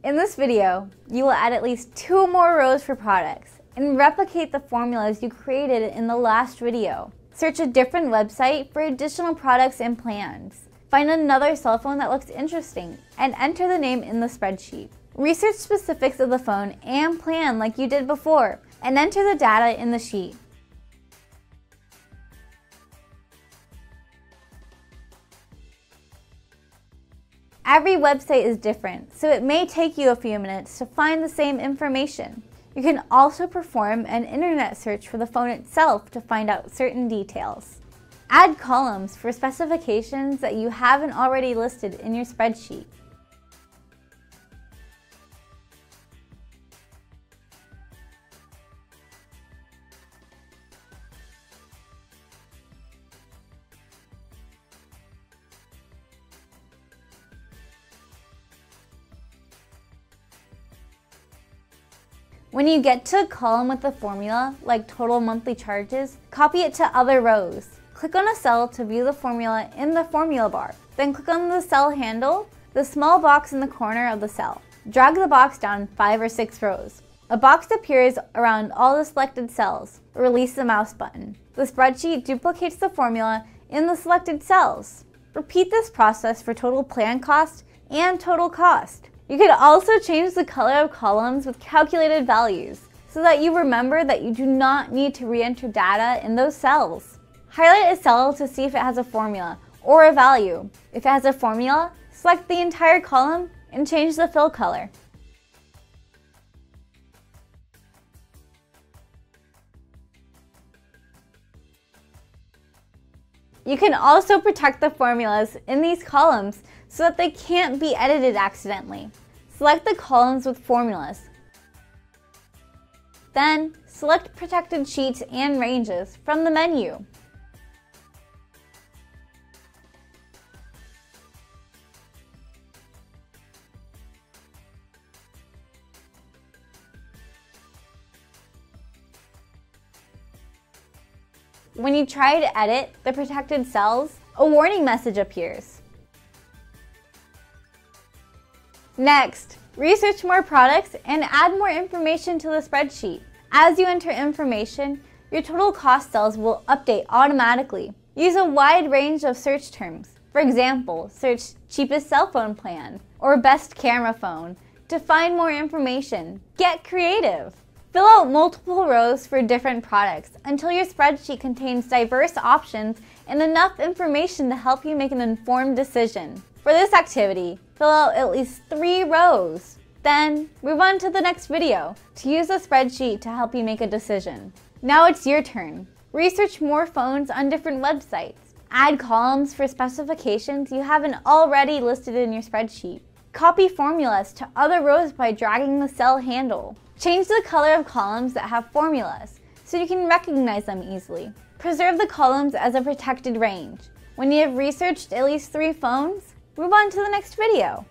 In this video, you will add at least 2 more rows for products and replicate the formulas you created in the last video. Search a different website for additional products and plans. Find another cell phone that looks interesting and enter the name in the spreadsheet. Research specifics of the phone and plan like you did before and enter the data in the sheet. Every website is different, so it may take you a few minutes to find the same information. You can also perform an internet search for the phone itself to find out certain details. Add columns for specifications that you haven't already listed in your spreadsheet. When you get to a column with a formula, like total monthly charges, copy it to other rows. Click on a cell to view the formula in the formula bar. Then click on the cell handle, the small box in the corner of the cell. Drag the box down 5 or 6 rows. A box appears around all the selected cells. Release the mouse button. The spreadsheet duplicates the formula in the selected cells. Repeat this process for total plan cost and total cost. You could also change the color of columns with calculated values so that you remember that you do not need to re-enter data in those cells. Highlight a cell to see if it has a formula or a value. If it has a formula, select the entire column and change the fill color. You can also protect the formulas in these columns so that they can't be edited accidentally. Select the columns with formulas. Then, select Protected Sheets and Ranges from the menu. When you try to edit the protected cells, a warning message appears. Next, research more products and add more information to the spreadsheet. As you enter information, your total cost cells will update automatically. Use a wide range of search terms. For example, search cheapest cell phone plan or best camera phone to find more information. Get creative! Fill out multiple rows for different products until your spreadsheet contains diverse options and enough information to help you make an informed decision. For this activity, fill out at least 3 rows. Then, move on to the next video to use the spreadsheet to help you make a decision. Now it's your turn. Research more phones on different websites. Add columns for specifications you haven't already listed in your spreadsheet. Copy formulas to other rows by dragging the cell handle. Change the color of columns that have formulas so you can recognize them easily. Preserve the columns as a protected range. When you have researched at least 3 phones, move on to the next video.